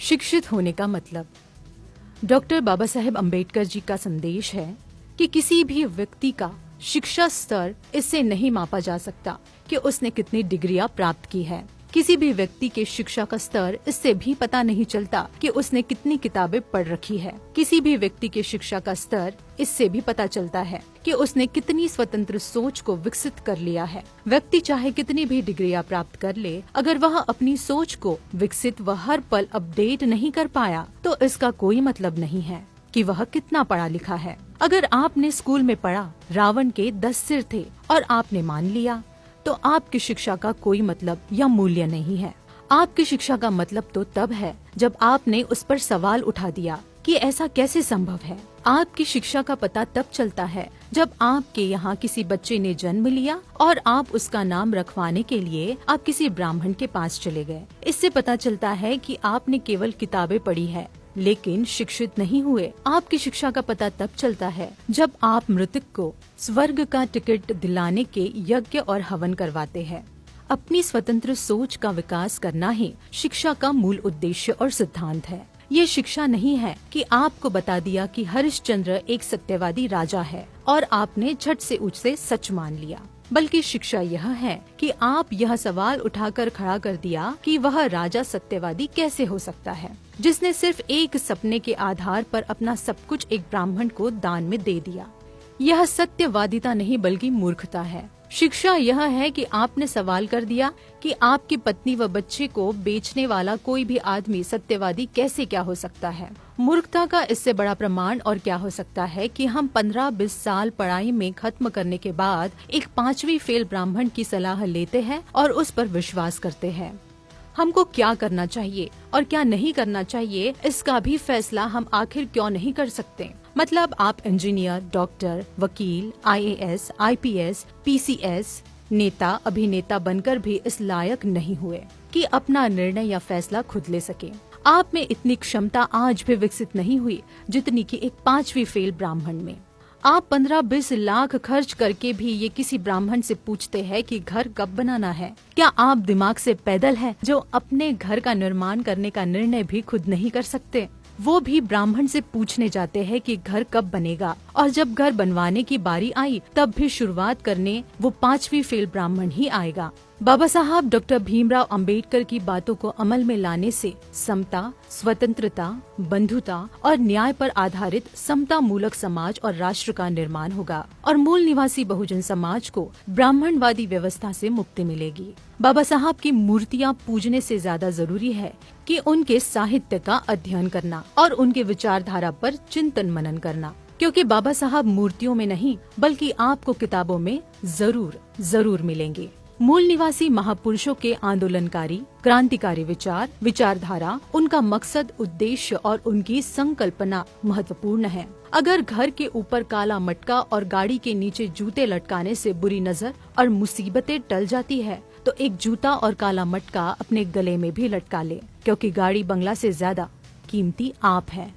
शिक्षित होने का मतलब। डॉक्टर बाबा साहेब अम्बेडकर जी का संदेश है कि किसी भी व्यक्ति का शिक्षा स्तर इससे नहीं मापा जा सकता कि उसने कितनी डिग्रियां प्राप्त की है। किसी भी व्यक्ति के शिक्षा का स्तर इससे भी पता नहीं चलता कि उसने कितनी किताबें पढ़ रखी है। किसी भी व्यक्ति के शिक्षा का स्तर इससे भी पता चलता है कि उसने कितनी स्वतंत्र सोच को विकसित कर लिया है। व्यक्ति चाहे कितनी भी डिग्रियां प्राप्त कर ले, अगर वह अपनी सोच को विकसित व हर पल अपडेट नहीं कर पाया तो इसका कोई मतलब नहीं है कि वह कितना पढ़ा लिखा है। अगर आपने स्कूल में पढ़ा रावण के 10 सिर थे और आपने मान लिया, तो आपकी शिक्षा का कोई मतलब या मूल्य नहीं है। आपकी शिक्षा का मतलब तो तब है जब आपने उस पर सवाल उठा दिया कि ऐसा कैसे संभव है। आपकी शिक्षा का पता तब चलता है जब आपके यहाँ किसी बच्चे ने जन्म लिया और आप उसका नाम रखवाने के लिए आप किसी ब्राह्मण के पास चले गए। इससे पता चलता है कि आपने केवल किताबें पढ़ी है लेकिन शिक्षित नहीं हुए। आपकी शिक्षा का पता तब चलता है जब आप मृतक को स्वर्ग का टिकट दिलाने के यज्ञ और हवन करवाते हैं। अपनी स्वतंत्र सोच का विकास करना ही शिक्षा का मूल उद्देश्य और सिद्धांत है। ये शिक्षा नहीं है कि आपको बता दिया कि हरिश्चंद्र एक सत्यवादी राजा है और आपने झट से उसे सच मान लिया, बल्कि शिक्षा यह है कि आप यह सवाल उठाकर खड़ा कर दिया कि वह राजा सत्यवादी कैसे हो सकता है, जिसने सिर्फ एक सपने के आधार पर अपना सब कुछ एक ब्राह्मण को दान में दे दिया। यह सत्यवादिता नहीं बल्कि मूर्खता है। शिक्षा यह है कि आपने सवाल कर दिया कि आपकी पत्नी व बच्चे को बेचने वाला कोई भी आदमी सत्यवादी कैसे क्या हो सकता है। मूर्खता का इससे बड़ा प्रमाण और क्या हो सकता है कि हम 15-20 साल पढ़ाई में खत्म करने के बाद एक 5वीं फेल ब्राह्मण की सलाह लेते हैं और उस पर विश्वास करते हैं। हमको क्या करना चाहिए और क्या नहीं करना चाहिए इसका भी फैसला हम आखिर क्यों नहीं कर सकते। मतलब आप इंजीनियर, डॉक्टर, वकील, IAS, IPS, PCS, नेता, अभिनेता बनकर भी इस लायक नहीं हुए कि अपना निर्णय या फैसला खुद ले सके। आप में इतनी क्षमता आज भी विकसित नहीं हुई जितनी कि एक 5वीं फेल ब्राह्मण में। आप 15-20 लाख खर्च करके भी ये किसी ब्राह्मण से पूछते हैं कि घर कब बनाना है। क्या आप दिमाग से पैदल हैं जो अपने घर का निर्माण करने का निर्णय भी खुद नहीं कर सकते। वो भी ब्राह्मण से पूछने जाते हैं कि घर कब बनेगा, और जब घर बनवाने की बारी आई तब भी शुरुआत करने वो 5वीं फेल ब्राह्मण ही आएगा। बाबा साहब डॉक्टर भीमराव अंबेडकर की बातों को अमल में लाने से समता, स्वतंत्रता, बंधुता और न्याय पर आधारित समता मूलक समाज और राष्ट्र का निर्माण होगा और मूल निवासी बहुजन समाज को ब्राह्मणवादी व्यवस्था से मुक्ति मिलेगी। बाबा साहब की मूर्तियाँ पूजने से ज्यादा जरूरी है कि उनके साहित्य का अध्ययन करना और उनके विचारधारा पर चिंतन मनन करना, क्योंकि बाबा साहब मूर्तियों में नहीं बल्कि आपको किताबों में जरूर मिलेंगे। मूल निवासी महापुरुषों के आंदोलनकारी, क्रांतिकारी विचार, विचारधारा, उनका मकसद, उद्देश्य और उनकी संकल्पना महत्वपूर्ण है। अगर घर के ऊपर काला मटका और गाड़ी के नीचे जूते लटकाने से बुरी नजर और मुसीबतें टल जाती है, तो एक जूता और काला मटका अपने गले में भी लटका ले, क्योंकि गाड़ी बंगला से ज्यादा कीमती आप है।